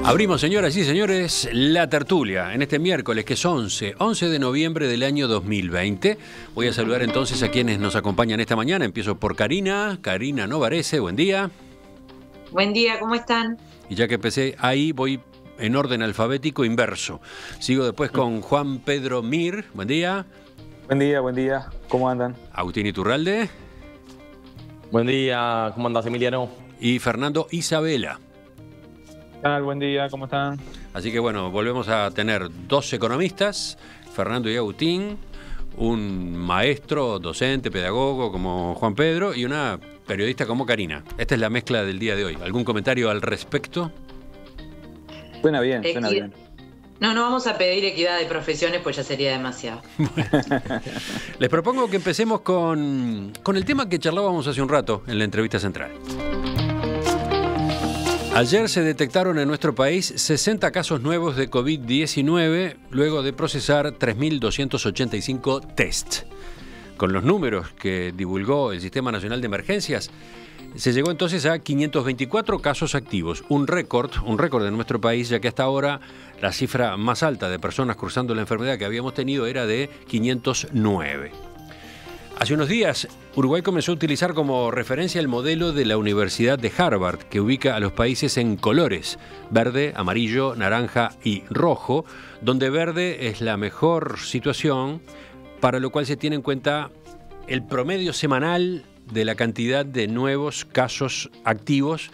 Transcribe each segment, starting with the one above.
Abrimos, señoras y señores, la tertulia en este miércoles, que es 11 de noviembre del año 2020. Voy a saludar entonces a quienes nos acompañan esta mañana. Empiezo por Karina Novarese, buen día. Buen día, ¿cómo están? Y ya que empecé ahí, voy en orden alfabético inverso. Sigo después con Juan Pedro Mir, buen día. Buen día, ¿cómo andan? Agustín Iturralde. Buen día, ¿cómo andas, Emiliano? Y Fernando Isabela. ¿Qué tal? Buen día, ¿cómo están? Así que bueno, volvemos a tener dos economistas, Fernando y Agustín, un maestro, docente, pedagogo como Juan Pedro y una periodista como Karina. Esta es la mezcla del día de hoy. ¿Algún comentario al respecto? Suena bien, suena bien. No vamos a pedir equidad de profesiones, pues ya sería demasiado. Les propongo que empecemos con el tema que charlábamos hace un rato en la entrevista central. Ayer se detectaron en nuestro país 60 casos nuevos de COVID-19 luego de procesar 3.285 tests. Con los números que divulgó el Sistema Nacional de Emergencias, se llegó entonces a 524 casos activos, un récord de nuestro país, ya que hasta ahora la cifra más alta de personas cruzando la enfermedad que habíamos tenido era de 509. Hace unos días, Uruguay comenzó a utilizar como referencia el modelo de la Universidad de Harvard, que ubica a los países en colores: verde, amarillo, naranja y rojo, donde verde es la mejor situación, para lo cual se tiene en cuenta el promedio semanal de la cantidad de nuevos casos activos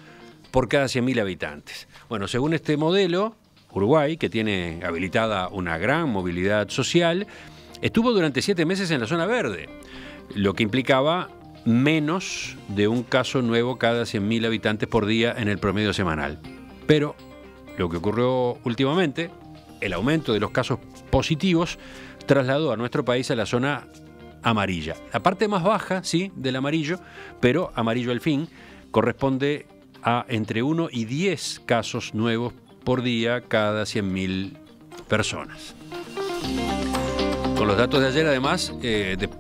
por cada 100.000 habitantes. Bueno, según este modelo, Uruguay, que tiene habilitada una gran movilidad social, estuvo durante 7 meses en la zona verde, lo que implicaba menos de un caso nuevo cada 100.000 habitantes por día en el promedio semanal. Pero lo que ocurrió últimamente, el aumento de los casos positivos, trasladó a nuestro país a la zona amarilla. La parte más baja, sí, del amarillo, pero amarillo al fin, corresponde a entre 1 y 10 casos nuevos por día cada 100.000 personas. Con los datos de ayer, además,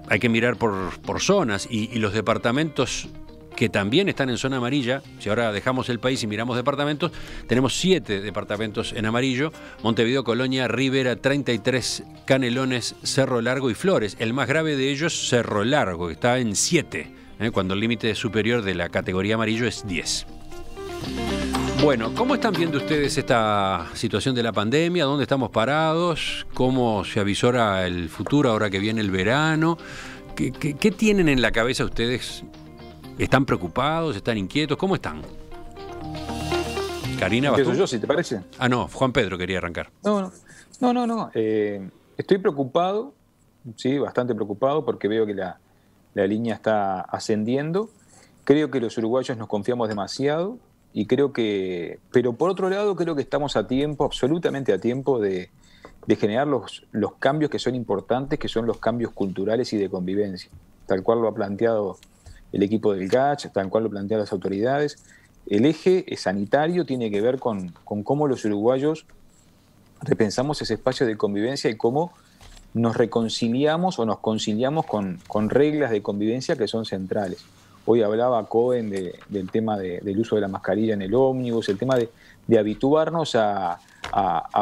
hay que mirar por zonas y los departamentos que también están en zona amarilla. Si ahora dejamos el país y miramos departamentos, tenemos 7 departamentos en amarillo: Montevideo, Colonia, Rivera, 33, Canelones, Cerro Largo y Flores. El más grave de ellos, Cerro Largo, que está en 7, cuando el límite superior de la categoría amarillo es 10. Bueno, ¿cómo están viendo ustedes esta situación de la pandemia? ¿Dónde estamos parados? ¿Cómo se avisora el futuro ahora que viene el verano? ¿Qué tienen en la cabeza ustedes? ¿Están preocupados? ¿Están inquietos? ¿Cómo están? Karina, ¿vas tú? Yo, si te parece. Ah, no, Juan Pedro quería arrancar. No. Estoy preocupado, sí, bastante preocupado, porque veo que la línea está ascendiendo. Creo que los uruguayos nos confiamos demasiado. Pero por otro lado, creo que estamos a tiempo, absolutamente a tiempo, de generar los cambios que son importantes, que son los cambios culturales y de convivencia, tal cual lo ha planteado el equipo del GACH, tal cual lo plantean las autoridades. El eje sanitario tiene que ver con cómo los uruguayos repensamos ese espacio de convivencia y cómo nos reconciliamos o nos conciliamos con reglas de convivencia que son centrales. Hoy hablaba Cohen del tema del uso de la mascarilla en el ómnibus, el tema de habituarnos a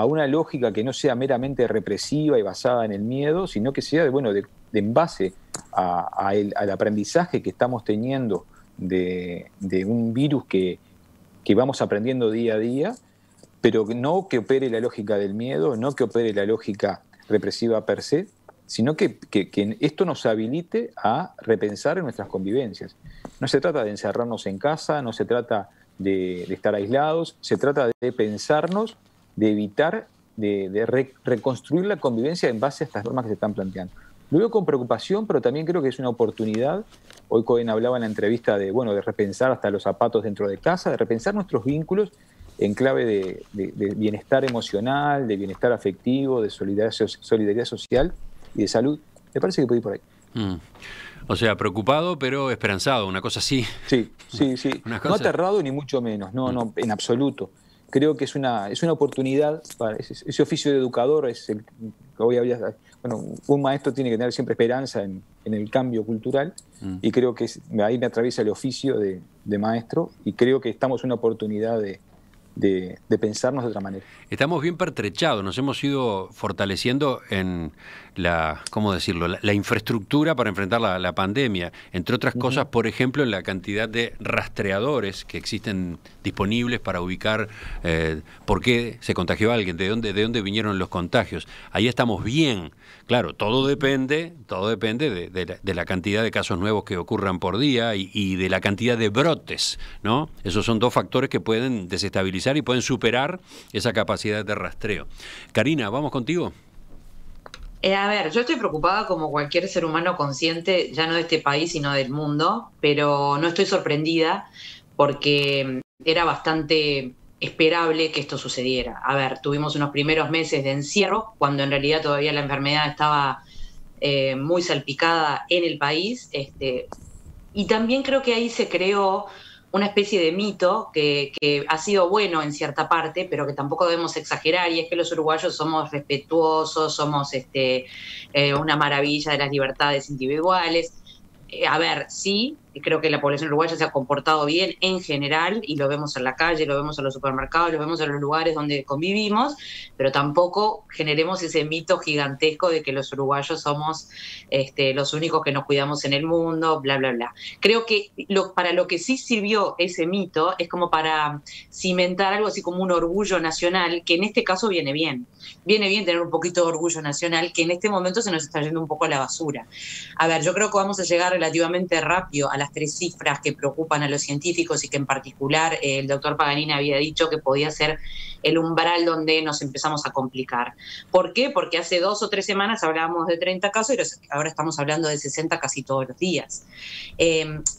una lógica que no sea meramente represiva y basada en el miedo, sino que sea de en base al aprendizaje que estamos teniendo de un virus que vamos aprendiendo día a día, pero no que opere la lógica del miedo, no que opere la lógica represiva per se, sino que esto nos habilite a repensar en nuestras convivencias. No se trata de encerrarnos en casa, no se trata de estar aislados, se trata de pensarnos, de evitar, de reconstruir la convivencia en base a estas normas que se están planteando. Lo veo con preocupación, pero también creo que es una oportunidad. Hoy Cohen hablaba en la entrevista de repensar hasta los zapatos dentro de casa, de repensar nuestros vínculos en clave de bienestar emocional, de bienestar afectivo, de solidaridad social y de salud. Me parece que puede ir por ahí. O sea, preocupado pero esperanzado, una cosa así. Sí. No aterrado ni mucho menos, no, en absoluto. Creo que es una oportunidad para ese oficio de educador. Un maestro tiene que tener siempre esperanza en el cambio cultural, y creo que ahí me atraviesa el oficio de maestro, y creo que estamos en una oportunidad de pensarnos de otra manera. Estamos bien pertrechados, nos hemos ido fortaleciendo en ¿cómo decirlo?, la infraestructura para enfrentar la pandemia. Entre otras cosas, por ejemplo, en la cantidad de rastreadores que existen disponibles para ubicar por qué se contagió alguien, de dónde vinieron los contagios. Ahí estamos bien. Claro, todo depende de la cantidad de casos nuevos que ocurran por día y de la cantidad de brotes, ¿no? Esos son dos factores que pueden desestabilizar y pueden superar esa capacidad de rastreo. Karina, ¿vamos contigo? A ver, yo estoy preocupada como cualquier ser humano consciente, ya no de este país, sino del mundo, pero no estoy sorprendida porque era bastante esperable que esto sucediera. A ver, tuvimos unos primeros meses de encierro, cuando en realidad todavía la enfermedad estaba muy salpicada en el país, y también creo que ahí se creó una especie de mito que ha sido bueno en cierta parte, pero que tampoco debemos exagerar, y es que los uruguayos somos respetuosos, somos una maravilla de las libertades individuales. A ver, sí, creo que la población uruguaya se ha comportado bien en general, y lo vemos en la calle, lo vemos en los supermercados, lo vemos en los lugares donde convivimos, pero tampoco generemos ese mito gigantesco de que los uruguayos somos los únicos que nos cuidamos en el mundo, bla, bla, bla. Creo que para lo que sí sirvió ese mito es como para cimentar algo así como un orgullo nacional, que en este caso viene bien. Viene bien tener un poquito de orgullo nacional, que en este momento se nos está yendo un poco a la basura. A ver, yo creo que vamos a llegar relativamente rápido a las 3 cifras que preocupan a los científicos y que en particular el doctor Paganini había dicho que podía ser el umbral donde nos empezamos a complicar. ¿Por qué? Porque hace 2 o 3 semanas hablábamos de 30 casos y ahora estamos hablando de 60 casi todos los días.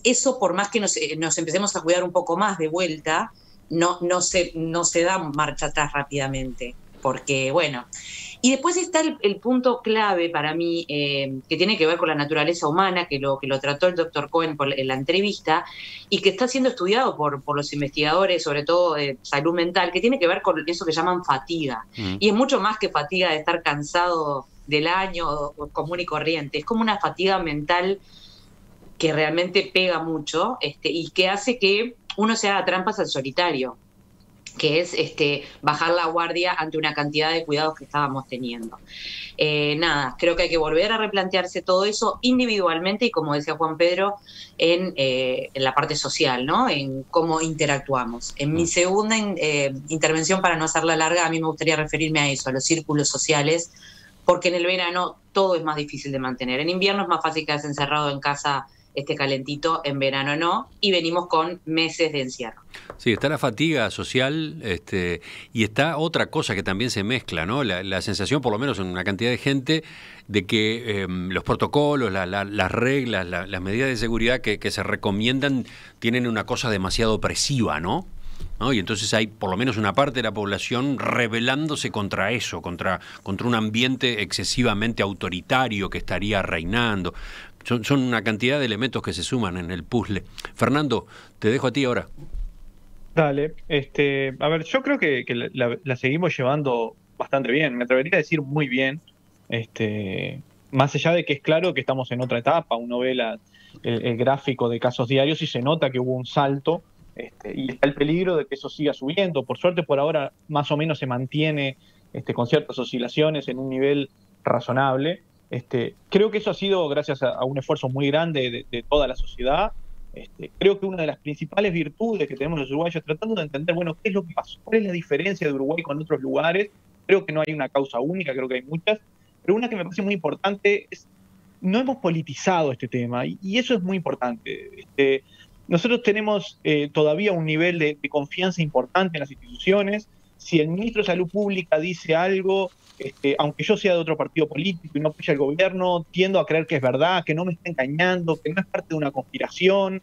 Eso, por más que nos empecemos a cuidar un poco más de vuelta, no se da marcha atrás rápidamente. Porque, bueno, y después está el punto clave para mí, que tiene que ver con la naturaleza humana, que lo trató el doctor Cohen en la entrevista, y que está siendo estudiado por los investigadores, sobre todo de salud mental, que tiene que ver con eso que llaman fatiga. Y es mucho más que fatiga de estar cansado del año común y corriente, es como una fatiga mental que realmente pega mucho, y que hace que uno se haga trampas al solitario, que es bajar la guardia ante una cantidad de cuidados que estábamos teniendo. Nada, creo que hay que volver a replantearse todo eso individualmente y, como decía Juan Pedro, en la parte social, ¿no? En cómo interactuamos. En mi segunda intervención, para no hacerla larga, a mí me gustaría referirme a eso, a los círculos sociales, porque en el verano todo es más difícil de mantener. En invierno es más fácil quedarse encerrado en casa calentito, en verano no, y venimos con meses de encierro. Sí, está la fatiga social, y está otra cosa que también se mezcla, ¿no? La sensación, por lo menos en una cantidad de gente, de que los protocolos, las reglas, las medidas de seguridad que se recomiendan tienen una cosa demasiado opresiva, ¿no? Y entonces hay por lo menos una parte de la población rebelándose contra eso, contra un ambiente excesivamente autoritario que estaría reinando. Son una cantidad de elementos que se suman en el puzzle. Fernando, te dejo a ti ahora. Dale. A ver, yo creo que la seguimos llevando bastante bien. Me atrevería a decir muy bien. Más allá de que es claro que estamos en otra etapa. Uno ve el gráfico de casos diarios y se nota que hubo un salto. Y está el peligro de que eso siga subiendo. Por suerte, por ahora, más o menos se mantiene con ciertas oscilaciones en un nivel razonable. Creo que eso ha sido gracias a un esfuerzo muy grande de toda la sociedad. Creo que una de las principales virtudes que tenemos los uruguayos, tratando de entender, bueno, qué es lo que pasó, cuál es la diferencia de Uruguay con otros lugares. Creo que no hay una causa única, creo que hay muchas, pero una que me parece muy importante es, no hemos politizado este tema, y eso es muy importante. Nosotros tenemos todavía un nivel de confianza importante en las instituciones. Si el ministro de Salud Pública dice algo, aunque yo sea de otro partido político y no apoya al gobierno, tiendo a creer que es verdad, que no me está engañando, que no es parte de una conspiración.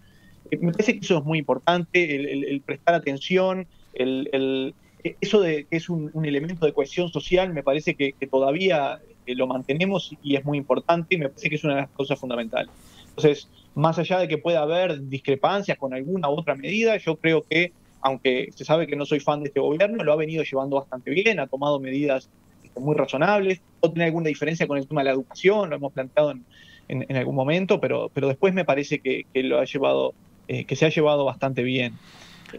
Me parece que eso es muy importante, el prestar atención, eso de que es un elemento de cohesión social, me parece que todavía lo mantenemos y es muy importante, y me parece que es una de las cosas fundamentales. Entonces, más allá de que pueda haber discrepancias con alguna u otra medida, yo creo que, aunque se sabe que no soy fan de este gobierno, lo ha venido llevando bastante bien, ha tomado medidas muy razonables. No tiene alguna diferencia con el tema de la educación, lo hemos planteado en algún momento, pero después me parece que lo ha llevado, que se ha llevado bastante bien.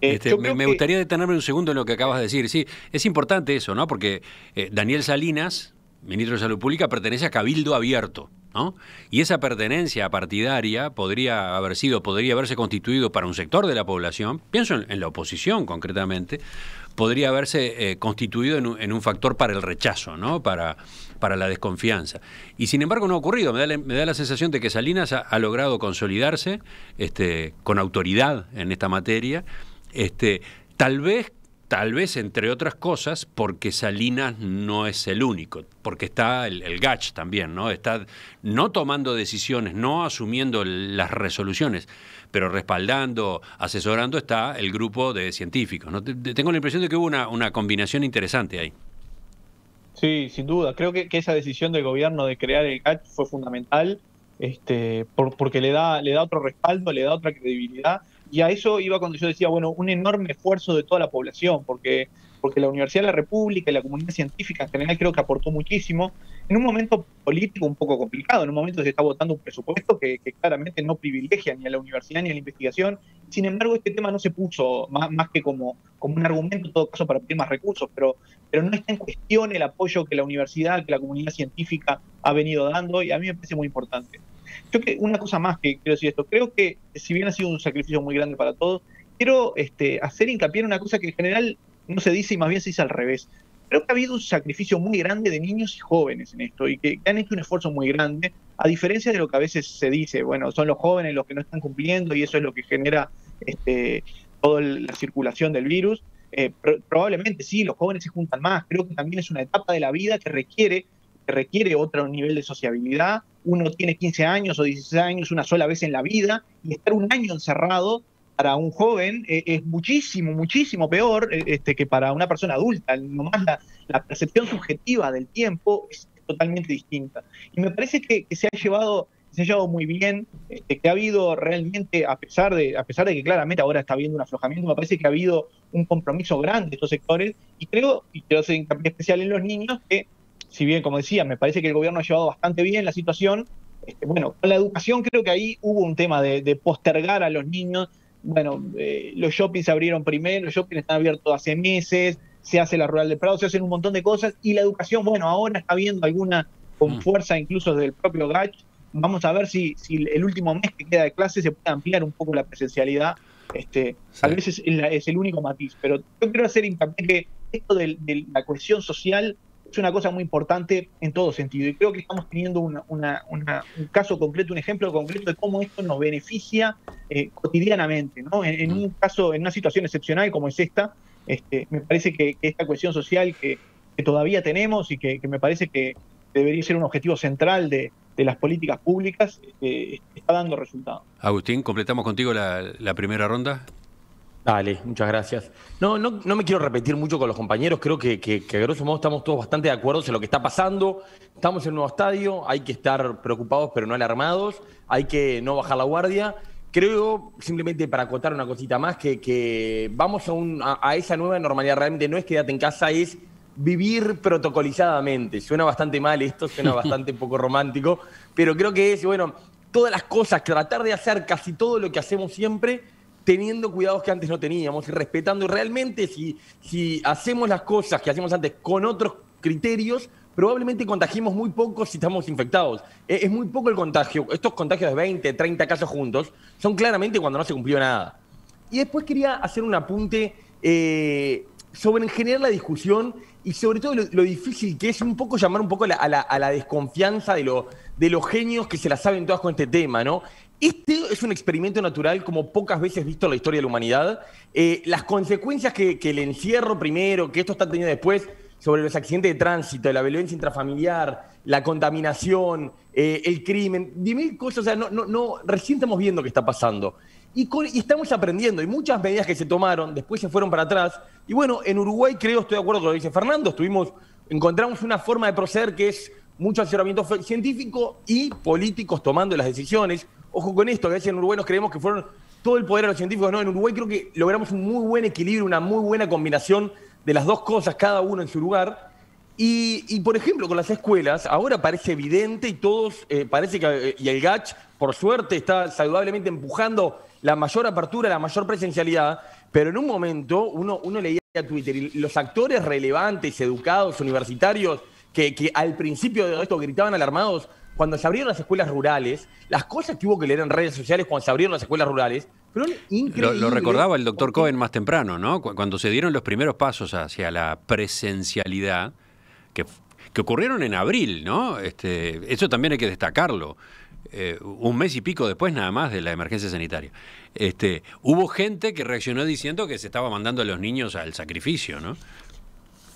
Me gustaría detenerme un segundo en lo que acabas de decir. Sí, es importante eso, ¿no? Porque Daniel Salinas, ministro de Salud Pública, pertenece a Cabildo Abierto, ¿no? Y esa pertenencia partidaria podría haberse constituido para un sector de la población, pienso en la oposición concretamente, podría haberse constituido en un factor para el rechazo, ¿no? Para la desconfianza. Y sin embargo no ha ocurrido. Me da la sensación de que Salinas ha logrado consolidarse con autoridad en esta materia. Tal vez, entre otras cosas, porque Salinas no es el único, porque está el GACH también, ¿no? Está no tomando decisiones, no asumiendo las resoluciones, pero respaldando, asesorando está el grupo de científicos, ¿no? Tengo la impresión de que hubo una combinación interesante ahí. Sí, sin duda. Creo que esa decisión del gobierno de crear el GACH fue fundamental, porque le da otro respaldo, le da otra credibilidad. Y a eso iba cuando yo decía, bueno, un enorme esfuerzo de toda la población, porque la Universidad de la República y la comunidad científica en general creo que aportó muchísimo en un momento político un poco complicado, en un momento se está votando un presupuesto que claramente no privilegia ni a la universidad ni a la investigación. Sin embargo, este tema no se puso más que como un argumento en todo caso para pedir más recursos, pero no está en cuestión el apoyo que la universidad, que la comunidad científica ha venido dando, y a mí me parece muy importante. Yo que una cosa más que quiero decir esto, creo que si bien ha sido un sacrificio muy grande para todos, quiero hacer hincapié en una cosa que en general no se dice y más bien se dice al revés. Creo que ha habido un sacrificio muy grande de niños y jóvenes en esto y que han hecho un esfuerzo muy grande, a diferencia de lo que a veces se dice, bueno, son los jóvenes los que no están cumpliendo y eso es lo que genera toda la circulación del virus. Probablemente sí, los jóvenes se juntan más, creo que también es una etapa de la vida que requiere otro nivel de sociabilidad. Uno tiene 15 años o 16 años una sola vez en la vida y estar un año encerrado para un joven es muchísimo, muchísimo peor que para una persona adulta. Nomás la percepción subjetiva del tiempo es totalmente distinta. Y me parece que se ha llevado muy bien, que ha habido realmente, a pesar de que claramente ahora está habiendo un aflojamiento, me parece que ha habido un compromiso grande de estos sectores y quiero hacer hincapié especial en los niños, que si bien, como decía, me parece que el gobierno ha llevado bastante bien la situación, bueno, con la educación creo que ahí hubo un tema de postergar a los niños. Bueno, los shoppings se abrieron primero, los shoppings están abiertos hace meses, se hace la Rural del Prado, se hacen un montón de cosas, y la educación, bueno, ahora está viendo alguna con fuerza incluso del propio GACH. Vamos a ver si el último mes que queda de clase se puede ampliar un poco la presencialidad. A veces es el único matiz, pero yo quiero hacer hincapié que esto de la cohesión social es una cosa muy importante en todo sentido, y creo que estamos teniendo un caso concreto, un ejemplo concreto de cómo esto nos beneficia cotidianamente, ¿no? En un caso, en una situación excepcional como es esta, me parece que esta cohesión social que todavía tenemos y que me parece que debería ser un objetivo central de las políticas públicas, está dando resultados. Agustín, completamos contigo la primera ronda. Dale, muchas gracias. No me quiero repetir mucho con los compañeros, creo que a grosso modo estamos todos bastante de acuerdo en lo que está pasando. Estamos en un nuevo estadio, hay que estar preocupados pero no alarmados, hay que no bajar la guardia. Creo, simplemente para acotar una cosita más, que vamos a esa nueva normalidad. Realmente no es quedarte en casa, es vivir protocolizadamente. Suena bastante mal esto, suena bastante poco romántico, pero creo que es, bueno, todas las cosas, tratar de hacer casi todo lo que hacemos siempre, teniendo cuidados que antes no teníamos y respetando. Y realmente si hacemos las cosas que hacíamos antes con otros criterios, probablemente contagiemos muy poco si estamos infectados. Es muy poco el contagio. Estos contagios de 20, 30 casos juntos son claramente cuando no se cumplió nada. Y después quería hacer un apunte sobre en general la discusión y sobre todo lo difícil que es un poco llamar un poco a la desconfianza de los genios que se la saben todas con este tema, ¿no? Este es un experimento natural como pocas veces visto en la historia de la humanidad. Las consecuencias que el encierro primero, que esto está teniendo después, sobre los accidentes de tránsito, la violencia intrafamiliar, la contaminación, el crimen, de mil cosas, o sea, recién estamos viendo qué está pasando. Y estamos aprendiendo, y muchas medidas que se tomaron después se fueron para atrás. Y bueno, en Uruguay creo, estoy de acuerdo con lo que dice Fernando, encontramos una forma de proceder que es mucho asesoramiento científico y políticos tomando las decisiones. Ojo con esto, que a veces en Uruguay nos creemos que fueron todo el poder a los científicos. No, en Uruguay creo que logramos un muy buen equilibrio, una muy buena combinación de las dos cosas, cada uno en su lugar. Y por ejemplo, con las escuelas, ahora parece evidente y todos, parece que y el GACH, por suerte, está saludablemente empujando la mayor apertura, la mayor presencialidad. pero en un momento uno leía Twitter y los actores relevantes, educados, universitarios, que al principio de esto gritaban alarmados, cuando se abrieron las escuelas rurales, las cosas que hubo que leer en redes sociales cuando se abrieron las escuelas rurales, fueron increíbles. Lo recordaba el doctor Cohen más temprano, ¿no? Cuando se dieron los primeros pasos hacia la presencialidad, que ocurrieron en abril, ¿no? Eso también hay que destacarlo. Un mes y pico después nada más de la emergencia sanitaria. Hubo gente que reaccionó diciendo que se estaba mandando a los niños al sacrificio, ¿no?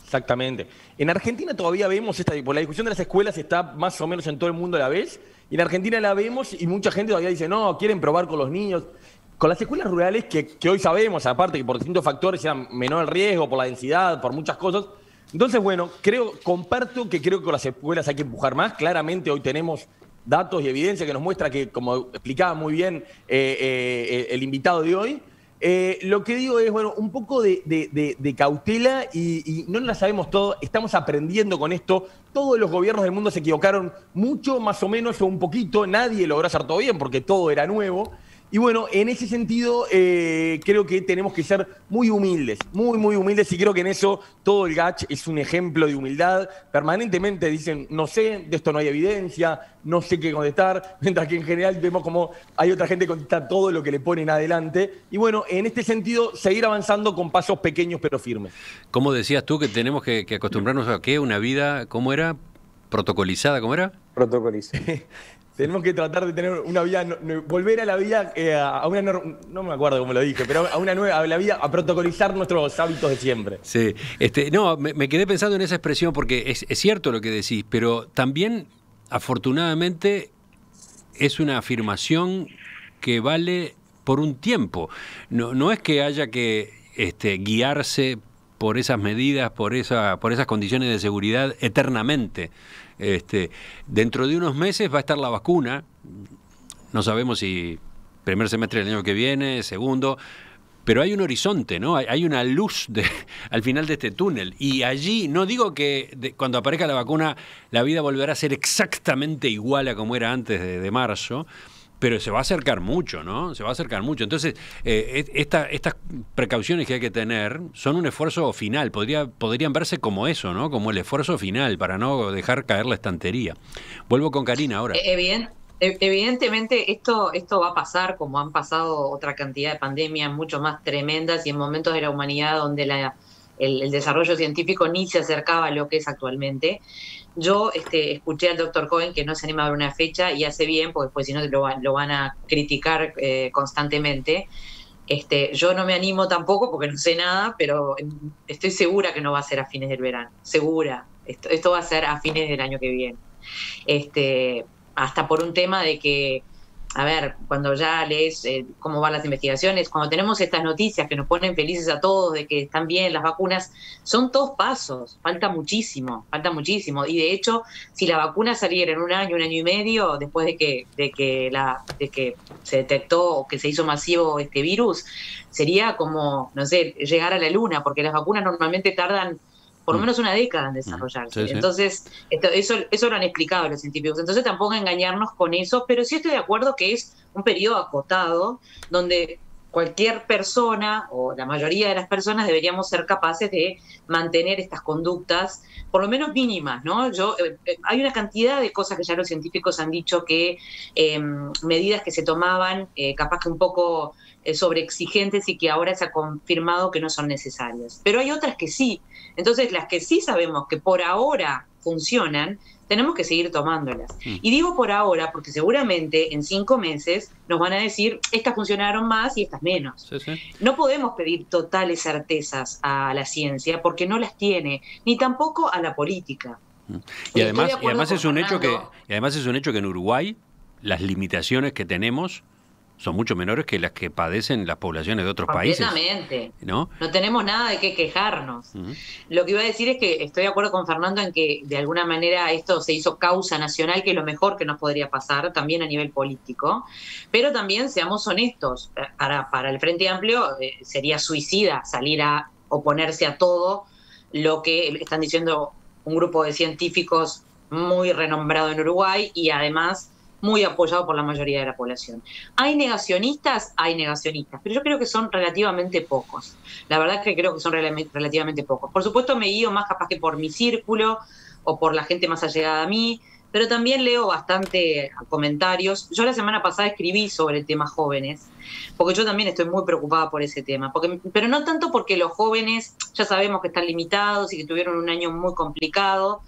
Exactamente. En Argentina todavía vemos por la discusión de las escuelas está más o menos en todo el mundo a la vez, y en Argentina la vemos y mucha gente todavía dice, no, quieren probar con los niños. Con las escuelas rurales, que hoy sabemos, aparte que por distintos factores eran menor el riesgo, por la densidad, por muchas cosas. Entonces, bueno, comparto que creo que con las escuelas hay que empujar más. Claramente hoy tenemos datos y evidencia que nos muestra que, como explicaba muy bien el invitado de hoy, lo que digo es, bueno, un poco de cautela y no la sabemos todo, estamos aprendiendo con esto. Todos los gobiernos del mundo se equivocaron mucho, más o menos, o un poquito. Nadie logró hacer todo bien porque todo era nuevo. Y bueno, en ese sentido creo que tenemos que ser muy humildes, muy humildes, y creo que en eso todo el GACH es un ejemplo de humildad. Permanentemente dicen, no sé, de esto no hay evidencia, no sé qué contestar, mientras que en general vemos como hay otra gente que contesta todo lo que le ponen adelante. Y bueno, en este sentido, seguir avanzando con pasos pequeños pero firmes. ¿Cómo decías tú que tenemos que acostumbrarnos a qué? ¿Una vida, cómo era? ¿Protocolizada? ¿Cómo era? Protocolizada. Tenemos que tratar de tener una vida, volver a la vida, a una no me acuerdo cómo lo dije, pero a una nueva, a la vida, a protocolizar nuestros hábitos de siempre. Sí, no, me quedé pensando en esa expresión porque es cierto lo que decís, pero también, afortunadamente, es una afirmación que vale por un tiempo. No es que haya que guiarse por esas medidas, por esas condiciones de seguridad eternamente. Dentro de unos meses va a estar la vacuna, no sabemos si primer semestre del año que viene, segundo, pero hay un horizonte, ¿no? Hay una luz al final de este túnel, y allí, no digo que cuando aparezca la vacuna la vida volverá a ser exactamente igual a como era antes de marzo, pero se va a acercar mucho, ¿no? Se va a acercar mucho. Entonces, estas precauciones que hay que tener son un esfuerzo final. Podrían verse como eso, ¿no? Como el esfuerzo final para no dejar caer la estantería. Vuelvo con Karina ahora. Evidentemente esto va a pasar, como han pasado otra cantidad de pandemias mucho más tremendas y en momentos de la humanidad donde el desarrollo científico ni se acercaba a lo que es actualmente. Yo escuché al doctor Cohen que no se anima a dar una fecha, y hace bien, porque después si no lo van a criticar constantemente. Yo no me animo tampoco porque no sé nada, pero estoy segura que no va a ser a fines del verano, segura. Esto va a ser a fines del año que viene. Hasta por un tema de que, a ver, cuando ya lees cómo van las investigaciones, cuando tenemos estas noticias que nos ponen felices a todos de que están bien las vacunas, son todos pasos, falta muchísimo. Y de hecho, si la vacuna saliera en un año y medio, después de que se detectó o que se hizo masivo este virus, sería como, no sé, llegar a la luna, porque las vacunas normalmente tardan por lo menos una década en desarrollarse. Sí. Entonces, eso lo han explicado los científicos. Entonces, tampoco engañarnos con eso, pero sí estoy de acuerdo que es un periodo acotado donde cualquier persona, o la mayoría de las personas, deberíamos ser capaces de mantener estas conductas, por lo menos mínimas, ¿no? Hay una cantidad de cosas que ya los científicos han dicho que medidas que se tomaban, capaz que un poco sobreexigentes, y que ahora se ha confirmado que no son necesarias. Pero hay otras que sí. Entonces, las que sí sabemos que por ahora funcionan, tenemos que seguir tomándolas. Y digo por ahora porque seguramente en 5 meses nos van a decir, estas funcionaron más y estas menos. Sí. No podemos pedir totales certezas a la ciencia porque no las tiene, ni tampoco a la política. Y además es un hecho que en Uruguay las limitaciones que tenemos son mucho menores que las que padecen las poblaciones de otros países. Completamente. ¿No? No tenemos nada de qué quejarnos. Lo que iba a decir es que estoy de acuerdo con Fernando en que de alguna manera esto se hizo causa nacional, que es lo mejor que nos podría pasar, también a nivel político. Pero también seamos honestos, para el Frente Amplio sería suicida salir a oponerse a todo lo que están diciendo un grupo de científicos muy renombrado en Uruguay, y además muy apoyado por la mayoría de la población. ¿Hay negacionistas? Hay negacionistas, pero yo creo que son relativamente pocos. La verdad es que creo que son relativamente pocos. Por supuesto me guío más capaz que por mi círculo o por la gente más allegada a mí, pero también leo bastante comentarios. Yo la semana pasada escribí sobre el tema jóvenes, porque yo también estoy muy preocupada por ese tema, pero no tanto porque los jóvenes ya sabemos que están limitados y que tuvieron un año muy complicado,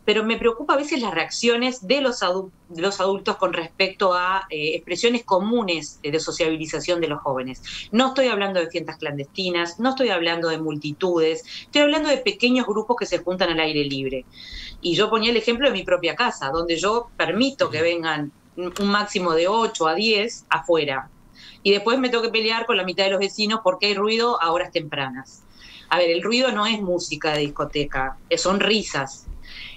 pero me preocupa a veces las reacciones de los adultos con respecto a expresiones comunes de sociabilización de los jóvenes. No estoy hablando de fiestas clandestinas, no estoy hablando de multitudes, estoy hablando de pequeños grupos que se juntan al aire libre. Y yo ponía el ejemplo de mi propia casa, donde yo permito que vengan un máximo de 8 a 10 afuera. Y después me tengo que pelear con la mitad de los vecinos porque hay ruido a horas tempranas. A ver, el ruido no es música de discoteca, son risas.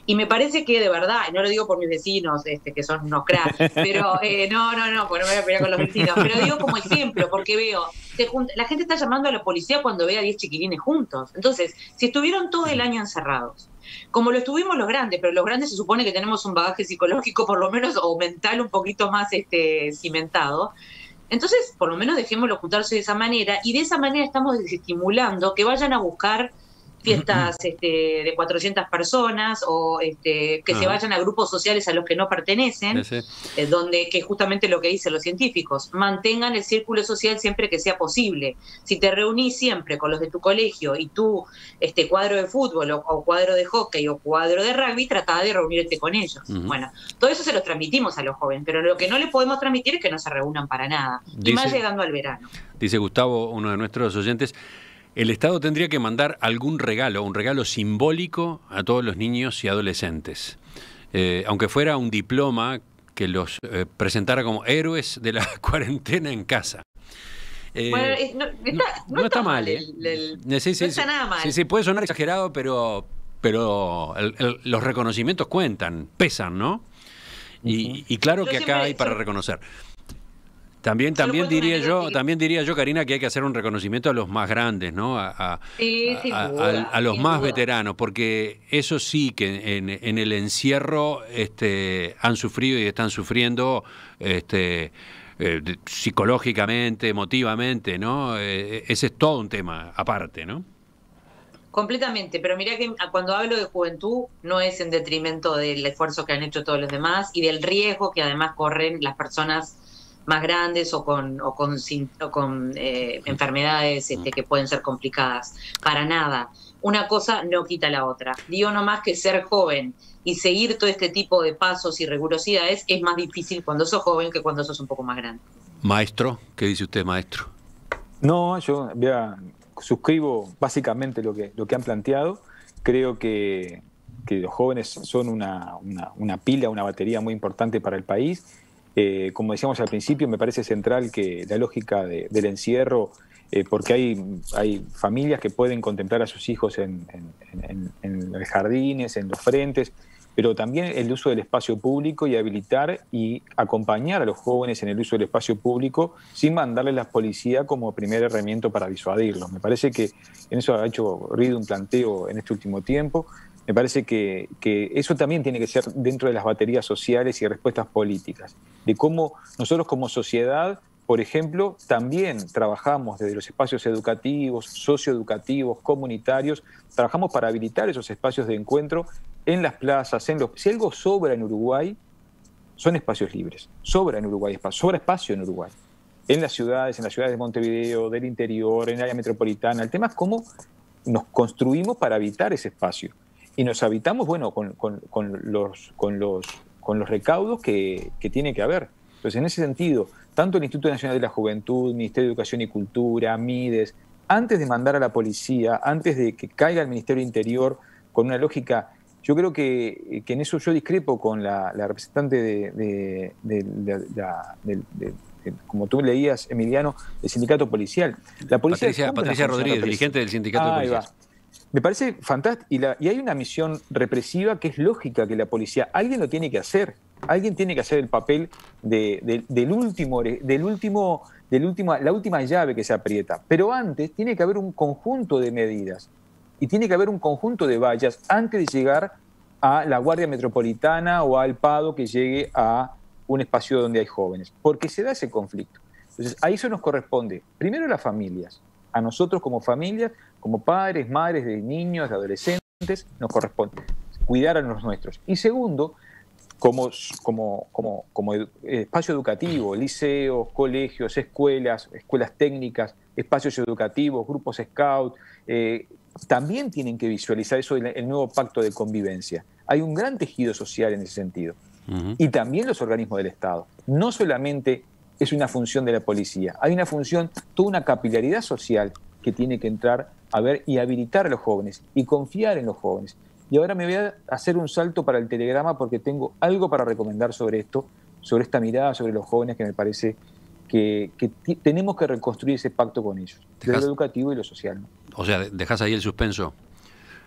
Y me parece que de verdad, no lo digo por mis vecinos, que son unos cracks, pero no, porque no me voy a pelear con los vecinos, pero digo como ejemplo, porque veo, la gente está llamando a la policía cuando ve a 10 chiquilines juntos. Entonces, si estuvieron todo el año encerrados, como lo estuvimos los grandes, pero los grandes se supone que tenemos un bagaje psicológico por lo menos, o mental un poquito más cimentado, entonces por lo menos dejémoslo juntarse de esa manera, y de esa manera estamos desestimulando que vayan a buscar fiestas de 400 personas o que se vayan a grupos sociales a los que no pertenecen, donde, que justamente lo que dicen los científicos, mantengan el círculo social siempre que sea posible. Si te reunís siempre con los de tu colegio y tu cuadro de fútbol o cuadro de hockey o cuadro de rugby, tratá de reunirte con ellos. Bueno, todo eso se lo transmitimos a los jóvenes, pero lo que no les podemos transmitir es que no se reúnan para nada, y más llegando al verano. Dice Gustavo, uno de nuestros oyentes, el Estado tendría que mandar algún regalo, un regalo simbólico a todos los niños y adolescentes. Aunque fuera un diploma que los presentara como héroes de la cuarentena en casa. Bueno, no está mal. No está nada mal. Sí, puede sonar exagerado, pero los reconocimientos cuentan, pesan, ¿no? Y claro que acá hay para reconocer. También diría yo, Karina, que hay que hacer un reconocimiento a los más grandes, ¿no? A los más veteranos, porque eso sí que en el encierro han sufrido y están sufriendo psicológicamente, emotivamente, ¿no? Ese es todo un tema aparte, ¿no? Completamente, pero mirá que cuando hablo de juventud no es en detrimento del esfuerzo que han hecho todos los demás y del riesgo que además corren las personas más grandes o con enfermedades que pueden ser complicadas. Para nada. Una cosa no quita la otra. Digo nomás que ser joven y seguir todo este tipo de pasos y rigurosidades es más difícil cuando sos joven que cuando sos un poco más grande. Maestro, ¿qué dice usted, maestro? No, yo suscribo básicamente lo que han planteado. Creo que los jóvenes son una pila, una batería muy importante para el país. Como decíamos al principio, me parece central que la lógica del encierro, porque hay familias que pueden contemplar a sus hijos en los jardines, en los frentes, pero también el uso del espacio público y habilitar y acompañar a los jóvenes en el uso del espacio público sin mandarles la policía como primer herramienta para disuadirlos. Me parece que en eso ha hecho Rido un planteo en este último tiempo. Me parece que eso también tiene que ser dentro de las baterías sociales y respuestas políticas, de cómo nosotros como sociedad, por ejemplo, también trabajamos desde los espacios educativos, socioeducativos, comunitarios, trabajamos para habilitar esos espacios de encuentro en las plazas, si algo sobra en Uruguay, son espacios libres, sobra en Uruguay, sobra espacio en Uruguay, en las ciudades de Montevideo, del interior, en el área metropolitana. El tema es cómo nos construimos para habitar ese espacio. Y nos habitamos, bueno, con los recaudos que tiene que haber. Entonces, en ese sentido, tanto el Instituto Nacional de la Juventud, Ministerio de Educación y Cultura, MIDES, antes de mandar a la policía, antes de que caiga el Ministerio del Interior con una lógica, yo creo que en eso yo discrepo con la representante como tú leías, Emiliano, del sindicato policial. La policía Patricia Rodríguez, dirigente del sindicato de policías. Me parece fantástico. Y hay una misión represiva que es lógica que la policía, alguien lo tiene que hacer. Alguien tiene que hacer el papel la última llave que se aprieta. Pero antes tiene que haber un conjunto de medidas y tiene que haber un conjunto de vallas antes de llegar a la Guardia Metropolitana o al PADO que llegue a un espacio donde hay jóvenes, porque se da ese conflicto. Entonces, a eso nos corresponde, primero a las familias, a nosotros como familias, como padres, madres de niños, de adolescentes, nos corresponde cuidar a los nuestros. Y segundo, como espacio educativo, liceos, colegios, escuelas técnicas, espacios educativos, grupos scout, también tienen que visualizar eso el nuevo pacto de convivencia. Hay un gran tejido social en ese sentido. Y también los organismos del Estado. No solamente es una función de la policía, hay una función, toda una capilaridad social que tiene que entrar a ver y habilitar a los jóvenes y confiar en los jóvenes. Y ahora me voy a hacer un salto para el telegrama porque tengo algo para recomendar sobre esto, sobre esta mirada sobre los jóvenes que me parece que tenemos que reconstruir ese pacto con ellos, desde lo educativo y lo social, ¿no? O sea, dejás ahí el suspenso.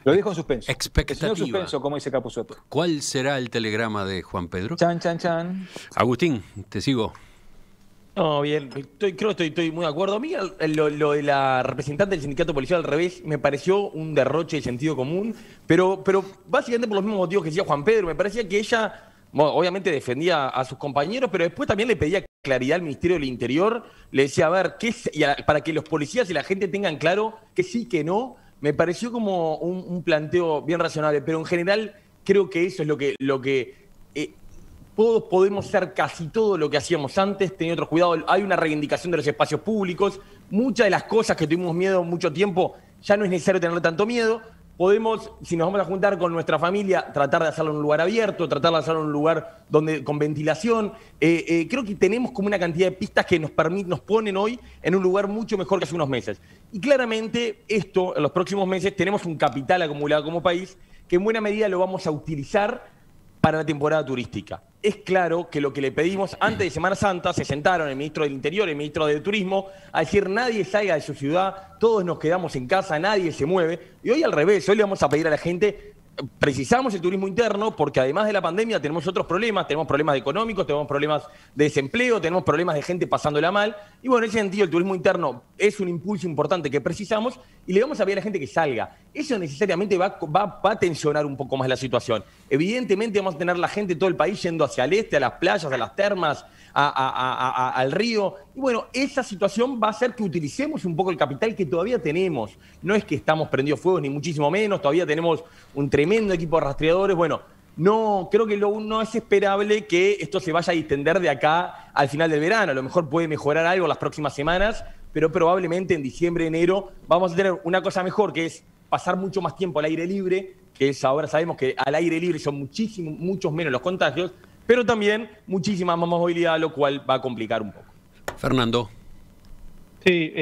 Lo dejo en suspenso. Expectativa. El señor suspenso, como dice Capusotto. ¿Cuál será el telegrama de Juan Pedro? Chan, chan, chan. Agustín, te sigo. No, bien, creo que estoy muy de acuerdo. A mí lo de la representante del sindicato policial al revés me pareció un derroche de sentido común, pero básicamente por los mismos motivos que decía Juan Pedro. Me parecía que ella, bueno, obviamente defendía a sus compañeros, pero después también le pedía claridad al Ministerio del Interior. Le decía, a ver, para que los policías y la gente tengan claro que sí, que no. Me pareció como un planteo bien razonable, pero en general creo que eso es lo que todos podemos hacer casi todo lo que hacíamos antes, tener otro cuidado. Hay una reivindicación de los espacios públicos. Muchas de las cosas que tuvimos miedo mucho tiempo, ya no es necesario tener tanto miedo. Podemos, si nos vamos a juntar con nuestra familia, tratar de hacerlo en un lugar abierto, tratar de hacerlo en un lugar con ventilación. Creo que tenemos como una cantidad de pistas que nos ponen hoy en un lugar mucho mejor que hace unos meses. Y claramente esto, en los próximos meses, tenemos un capital acumulado como país que en buena medida lo vamos a utilizar para la temporada turística. Es claro que lo que le pedimos antes de Semana Santa, se sentaron el ministro del Interior, el ministro de Turismo, a decir nadie salga de su ciudad, todos nos quedamos en casa, nadie se mueve. Y hoy al revés, hoy le vamos a pedir a la gente, precisamos el turismo interno porque además de la pandemia tenemos otros problemas, tenemos problemas económicos, tenemos problemas de desempleo, tenemos problemas de gente pasándola mal. Y bueno, en ese sentido el turismo interno es un impulso importante que precisamos y le vamos a pedir a la gente que salga. Eso necesariamente va a tensionar un poco más la situación. Evidentemente vamos a tener la gente de todo el país yendo hacia el este, a las playas, a las termas, al río. Y bueno, esa situación va a hacer que utilicemos un poco el capital que todavía tenemos. No es que estamos prendidos fuegos, ni muchísimo menos. Todavía tenemos un tremendo equipo de rastreadores. Bueno, no, creo que no es esperable que esto se vaya a distender de acá al final del verano. A lo mejor puede mejorar algo las próximas semanas, pero probablemente en diciembre, enero, vamos a tener una cosa mejor, que es pasar mucho más tiempo al aire libre, que es ahora sabemos que al aire libre son muchos menos los contagios, pero también muchísima más movilidad, lo cual va a complicar un poco. Fernando. Sí,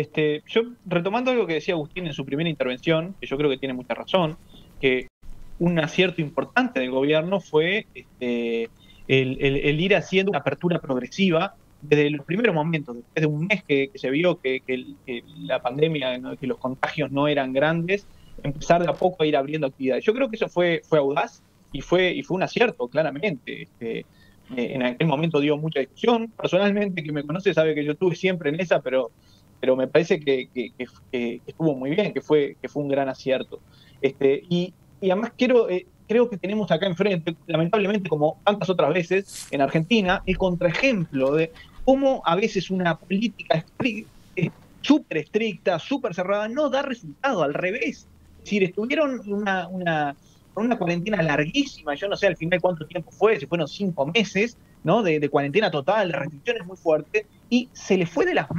yo retomando algo que decía Agustín en su primera intervención, que yo creo que tiene mucha razón, que un acierto importante del gobierno fue el ir haciendo una apertura progresiva desde los primeros momentos, desde un mes que se vio que la pandemia, ¿no?, que los contagios no eran grandes, empezar de a poco a ir abriendo actividades. Yo creo que eso fue audaz y fue un acierto, claramente. En aquel momento dio mucha discusión. Personalmente, quien me conoce sabe que yo estuve siempre en esa, pero me parece que estuvo muy bien, que fue un gran acierto. Y además creo que tenemos acá enfrente, lamentablemente, como tantas otras veces en Argentina, el contraejemplo de cómo a veces una política súper estricta, súper cerrada, no da resultado, al revés. Es decir, estuvieron una cuarentena larguísima, yo no sé al final cuánto tiempo fue, si fueron 5 meses, ¿no?, de cuarentena total, de restricciones muy fuertes, y se le fue de las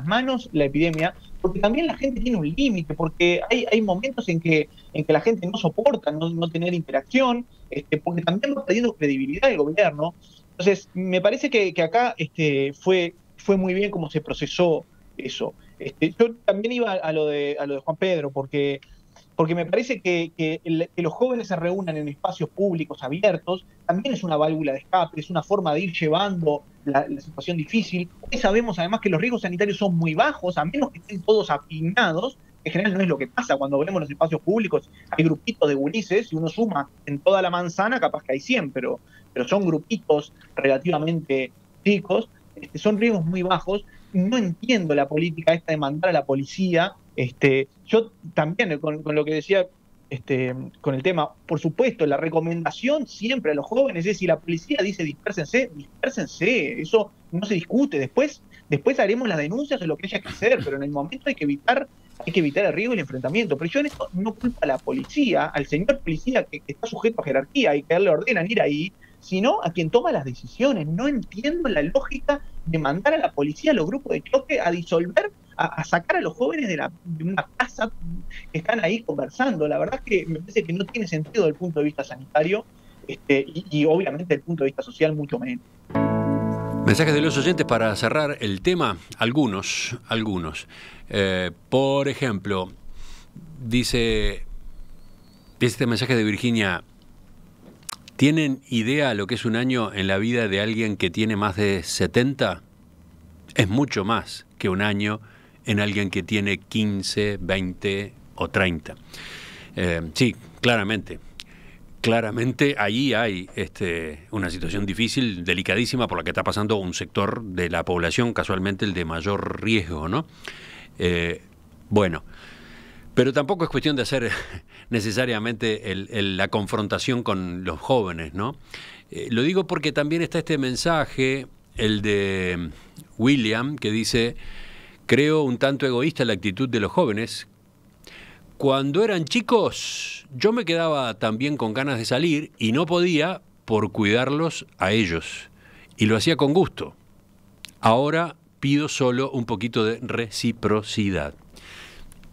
manos la epidemia, porque también la gente tiene un límite, porque hay momentos en que la gente no soporta no tener interacción, porque también va perdiendo credibilidad el gobierno. Entonces, me parece que acá fue muy bien cómo se procesó eso. Yo también iba a lo de Juan Pedro, porque me parece que los jóvenes se reúnan en espacios públicos abiertos también es una válvula de escape, es una forma de ir llevando la situación difícil. Hoy sabemos además que los riesgos sanitarios son muy bajos, a menos que estén todos apinados. En general no es lo que pasa cuando vemos los espacios públicos, hay grupitos de gurises, y uno suma en toda la manzana, capaz que hay 100, pero son grupitos relativamente chicos, son riesgos muy bajos. No entiendo la política esta de mandar a la policía. Yo también, con lo que decía con el tema. Por supuesto, la recomendación siempre a los jóvenes es, si la policía dice dispérsense, dispérsense, eso no se discute. Después haremos las denuncias de lo que haya que hacer, pero en el momento hay que evitar el riesgo y el enfrentamiento. Pero yo en esto no culpo a la policía, al señor policía que está sujeto a jerarquía y que a él le ordenan ir ahí, sino a quien toma las decisiones. No entiendo la lógica de mandar a la policía, a los grupos de choque, a disolver, a sacar a los jóvenes de una casa que están ahí conversando. La verdad es que me parece que no tiene sentido desde el punto de vista sanitario, y obviamente desde el punto de vista social mucho menos. Mensajes de los oyentes para cerrar el tema. Algunos. Por ejemplo, dice este mensaje de Virginia: ¿tienen idea lo que es un año en la vida de alguien que tiene más de 70? Es mucho más que un año en alguien que tiene 15, 20 o 30. Sí, claramente. Claramente ahí hay una situación difícil, delicadísima, por la que está pasando un sector de la población, casualmente el de mayor riesgo, ¿no? Bueno, pero tampoco es cuestión de hacer necesariamente la confrontación con los jóvenes, ¿no? Lo digo porque también está este mensaje, el de William, que dice: creo un tanto egoísta la actitud de los jóvenes. Cuando eran chicos, yo me quedaba también con ganas de salir y no podía por cuidarlos a ellos. Y lo hacía con gusto. Ahora pido solo un poquito de reciprocidad.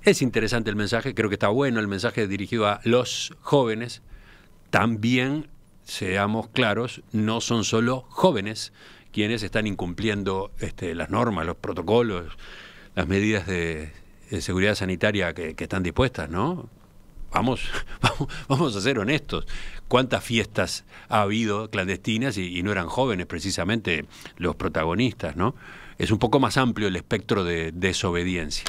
Es interesante el mensaje, creo que está bueno el mensaje dirigido a los jóvenes. También, seamos claros, no son solo jóvenes quienes están incumpliendo las normas, los protocolos, las medidas de seguridad sanitaria que están dispuestas, ¿no? Vamos a ser honestos. ¿Cuántas fiestas ha habido clandestinas y no eran jóvenes precisamente los protagonistas, ¿no? Es un poco más amplio el espectro de desobediencia.